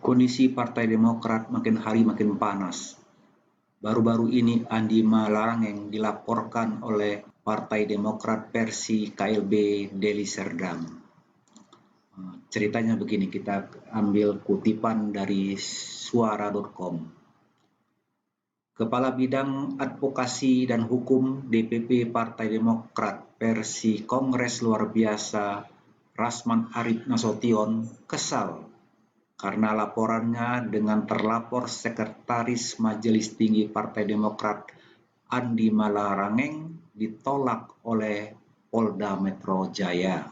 Kondisi Partai Demokrat makin hari makin panas. Baru-baru ini Andi Malarangeng dilaporkan oleh Partai Demokrat versi KLB Deli Serdang. Ceritanya begini, kita ambil kutipan dari suara.com. Kepala Bidang Advokasi dan Hukum DPP Partai Demokrat versi Kongres Luar Biasa Rasman Arif Nasution kesal karena laporannya dengan terlapor Sekretaris Majelis Tinggi Partai Demokrat Andi Malarangeng ditolak oleh Polda Metro Jaya.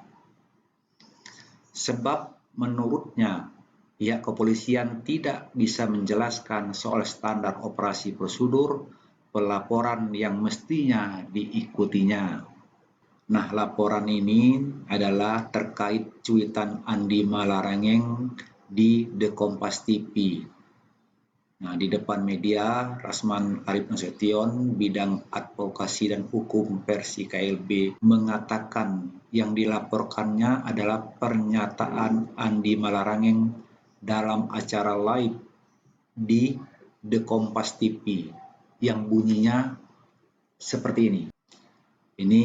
Sebab menurutnya pihak kepolisian tidak bisa menjelaskan soal standar operasi prosedur pelaporan yang mestinya diikutinya. Nah, laporan ini adalah terkait cuitan Andi Malarangeng di The Kompas TV. Nah, di depan media, Rasman Arif Nasution, Bidang Advokasi dan Hukum versi KLB, mengatakan yang dilaporkannya adalah pernyataan Andi Malarangeng dalam acara live di The Kompas TV yang bunyinya seperti ini. Ini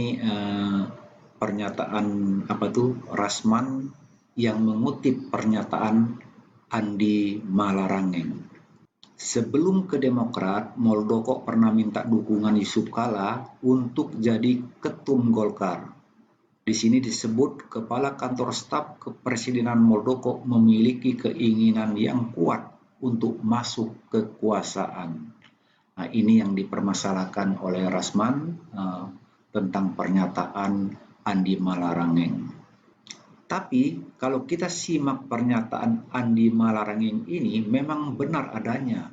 pernyataan Rasman yang mengutip pernyataan Andi Malarangeng. Sebelum ke Demokrat, Muldoko pernah minta dukungan Yusuf Kalla untuk jadi ketum Golkar. Di sini disebut Kepala Kantor Staf Kepresidenan Muldoko memiliki keinginan yang kuat untuk masuk kekuasaan. Nah, ini yang dipermasalahkan oleh Rasman tentang pernyataan Andi Malarangeng. Tapi kalau kita simak pernyataan Andi Malarangeng ini memang benar adanya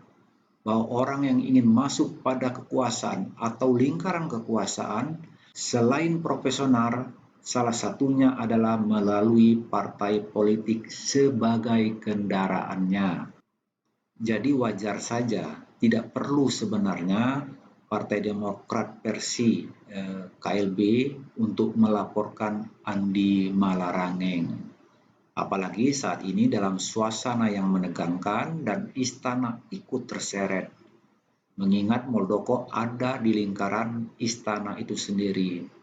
bahwa orang yang ingin masuk pada kekuasaan atau lingkaran kekuasaan selain profesional, salah satunya adalah melalui partai politik sebagai kendaraannya. Jadi wajar saja, tidak perlu sebenarnya Partai Demokrat versi KLB untuk melaporkan Andi Malarangeng. Apalagi saat ini dalam suasana yang menegangkan dan istana ikut terseret. Mengingat Muldoko ada di lingkaran istana itu sendiri.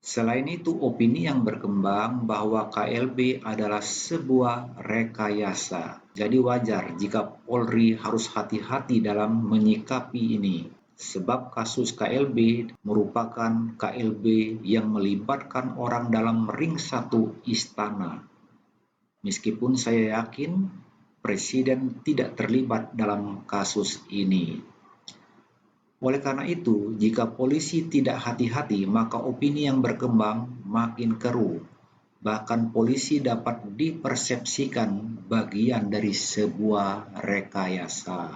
Selain itu, opini yang berkembang bahwa KLB adalah sebuah rekayasa. Jadi wajar jika Polri harus hati-hati dalam menyikapi ini. Sebab kasus KLB merupakan KLB yang melibatkan orang dalam ring satu istana. Meskipun saya yakin Presiden tidak terlibat dalam kasus ini. Oleh karena itu, jika polisi tidak hati-hati, maka opini yang berkembang makin keruh. Bahkan polisi dapat dipersepsikan bagian dari sebuah rekayasa.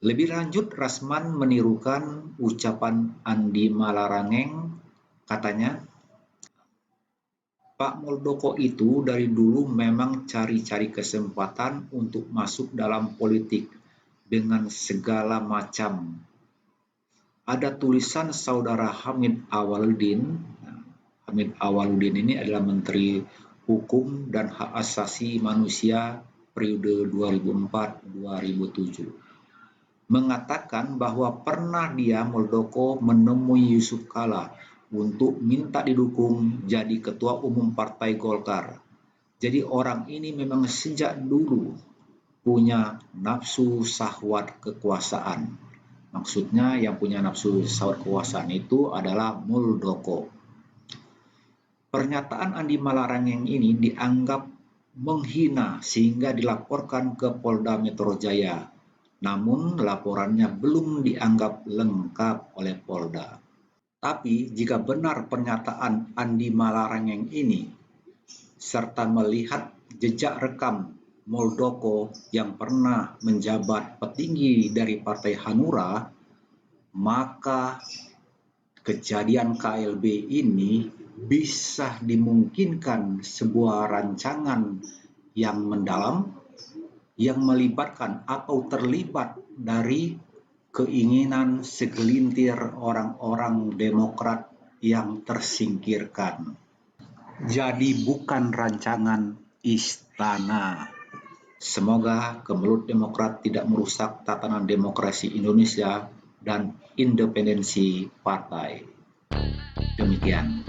Lebih lanjut, Rasman menirukan ucapan Andi Malarangeng, katanya, Pak Muldoko itu dari dulu memang cari-cari kesempatan untuk masuk dalam politik dengan segala macam. Ada tulisan saudara Hamid Awaludin. Hamid Awaludin ini adalah Menteri Hukum dan Hak Asasi Manusia periode 2004-2007. Mengatakan bahwa pernah dia Muldoko menemui Yusuf Kalla untuk minta didukung jadi ketua umum Partai Golkar. Jadi orang ini memang sejak dulu punya nafsu syahwat kekuasaan. Maksudnya yang punya nafsu syahwat kekuasaan itu adalah Muldoko. Pernyataan Andi Malarangeng ini dianggap menghina sehingga dilaporkan ke Polda Metro Jaya. Namun laporannya belum dianggap lengkap oleh Polda. Tapi jika benar pernyataan Andi Malarangeng ini serta melihat jejak rekam Muldoko yang pernah menjabat petinggi dari Partai Hanura, maka kejadian KLB ini bisa dimungkinkan sebuah rancangan yang mendalam yang melibatkan atau terlibat dari keinginan segelintir orang-orang Demokrat yang tersingkirkan. Jadi bukan rancangan istana. Semoga kemelut Demokrat tidak merusak tatanan demokrasi Indonesia dan independensi partai. Demikian.